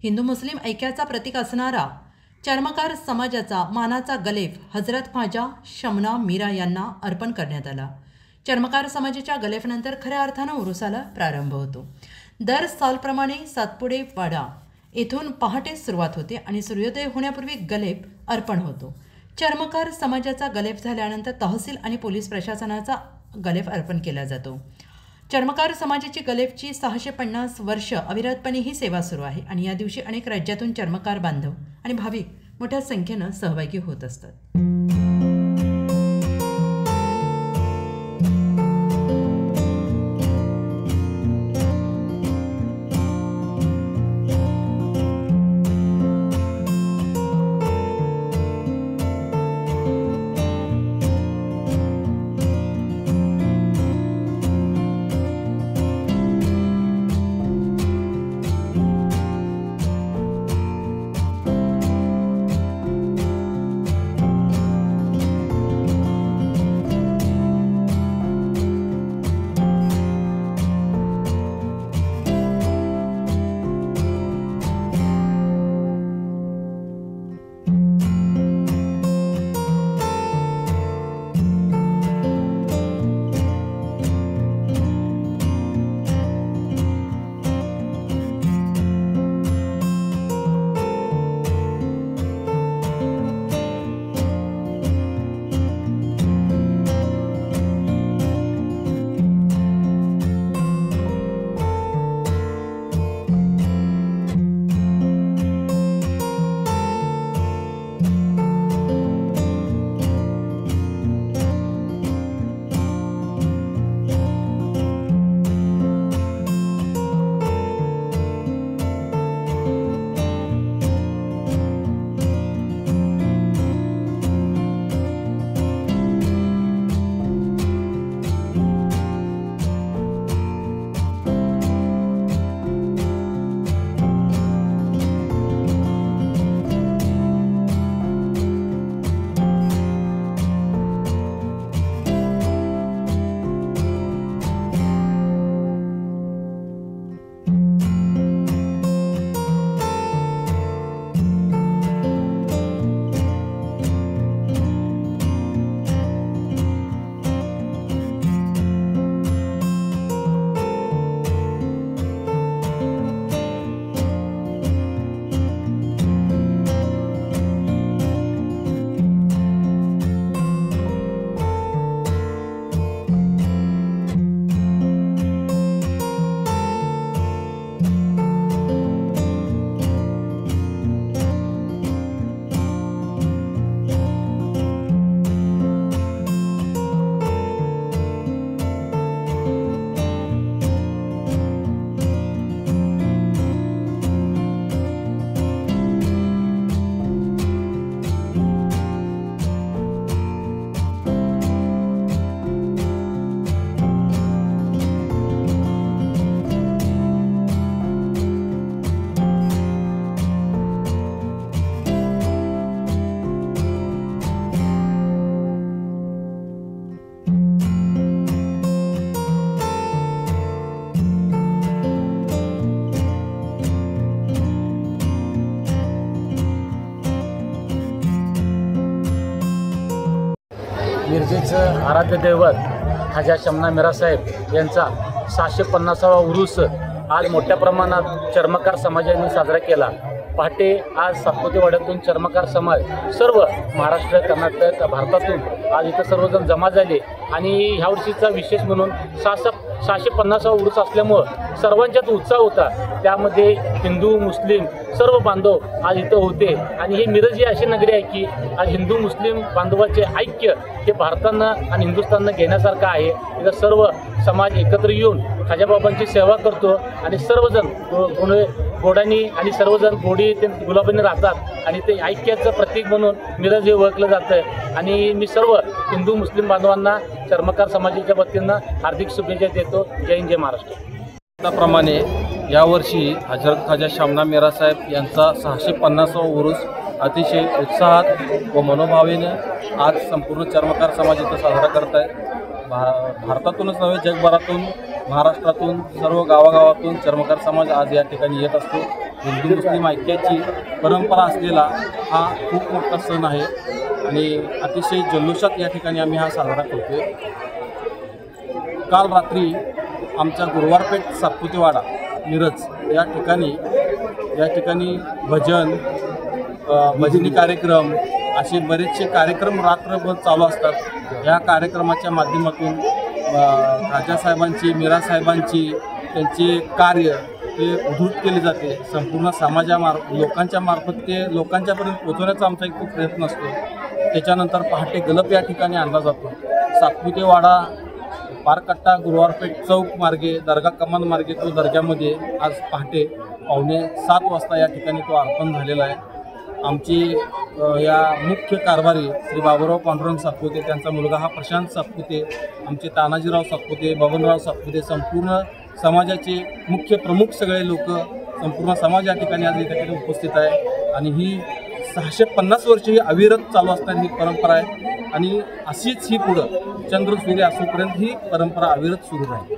हिंदू मुस्लिम ऐक्याचा प्रतीक असणारा चर्मकार समाजाचा मानाचा गलेफ हजरत ख्वाजा शमना मीरा यांना अर्पण करण्यात आला। चर्मकार समाजाच्या गलेफनंतर खऱ्या अर्थानं उरुसाला प्रारंभ होतो। दर सालप्रमाणे सातपुडे वाडा येथून पहाटे सुरुवात होते आणि सूर्योदय होण्यापूर्वी गलेफ अर्पण होतो। चर्मकार समाजाचा गलेफ झाल्यानंतर तहसील आणि पोलीस प्रशासनाचा गलेफ अर्पण केला जातो। चर्मकार समाजाची गलेफची 650 वर्ष अविरतपणे ही सेवा सुरू आहे आणि या दिवशी अनेक राज्यातून चर्मकार बांधव आणि भाविक मोठ्या संख्येनं सहभागी होत असतात। मिरजेचं आराध्य दैवत ख्वाजा शमना मीरा साहेब यांचा 650वा उरूस आज मोठ्या प्रमाणात चर्मकार समाजाने साजरा केला। पहाटे आज सातपुते वाड्यातून चर्मकार समाज सर्व महाराष्ट्र, कर्नाटक, भारतातून आज इथं सर्वजण जमा झाले आणि ह्या वर्षीचा विशेष म्हणून 650वा उरूस असल्यामुळं सर्वांच्यात उत्साह होता। त्यामध्ये हिंदू मुस्लिम सर्व बांधव आज इथं होते आणि ही मिरज ही अशी नगरी आहे की आज हिंदू मुस्लिम बांधवाचे ऐक्य हे भारतानं आणि हिंदुस्थाननं घेण्यासारखं आहे। इथं सर्व समाज एकत्र येऊन खाजाबाबांची सेवा करतो आणि सर्वजण गोडानी आणि सर्वजण गोडी ते गुलाबीने राहतात आणि ते ऐक्याचं प्रतीक म्हणून मिरज हे ओळखलं जातं। आणि मी सर्व हिंदू मुस्लिम बांधवांना चर्मकार समाजाच्या वतीनं हार्दिक शुभेच्छा देतो। जय हिंद, जय महाराष्ट्र। त्याप्रमाणे यावर्षी हजरत ख्वाजा शमना मीरा साहेब यांचा 650वा उरूस अतिशय उत्साहात व मनोभावेने आज संपूर्ण चर्मकार समाज इथं साजरा करत आहे। भारतातूनच नव्हे जगभरातून, महाराष्ट्रातून सर्व गावागावातून चर्मकार समाज आज या ठिकाणी येत असतो हिंदू मुस्लिम ऐक्याची परंपरा असलेला हा खूप मोठा सण आहे आणि अतिशय जल्लोषात या ठिकाणी आम्ही हा साजरा करतो. काल रात्री आमच्या गुरुवारपेठ सातपुतेवाडा मिरज या ठिकाणी भजनी कार्यक्रम असे बरेचसे कार्यक्रम रात्रभर चालू असतात. या कार्यक्रमाच्या माध्यमातून राजासाहेबांची मीरासाहेबांची त्यांचे कार्य ते उद्धृत केले जाते. संपूर्ण लोकांच्या मार्फत ते लोकांच्यापर्यंत पोहोचवण्याचा आमचा एक खूप प्रयत्न असतो. त्याच्यानंतर पहाटे गलप या ठिकाणी आणला जातो. सातपुतेवाडा पारकट्टा गुरुवारपेठ चौक मार्गे दर्गा कमान मार्गे तो दर्ग्यामध्ये आज पहाटे 6:45 वाजता या ठिकाणी तो अर्पण झालेला आहे. आमचे या मुख्य कारभारी श्री बाबूराव पांडुरंग सातपुते, त्यांचा मुलगा हा प्रशांत सातपुते, आमचे तानाजीराव सातपुते, बबनराव सातपुते, संपूर्ण समाजाचे मुख्य प्रमुख सगळे लोक, संपूर्ण समाज या ठिकाणी आज या ठिकाणी उपस्थित आहे. आणि ही 650 वर्ष ही अविरत चालू असणारी ही परंपरा आहे आणि अशीच ही पुढं चंद्र सूर्य असूपर्यंत ही परंपरा अविरत सुरू राहील.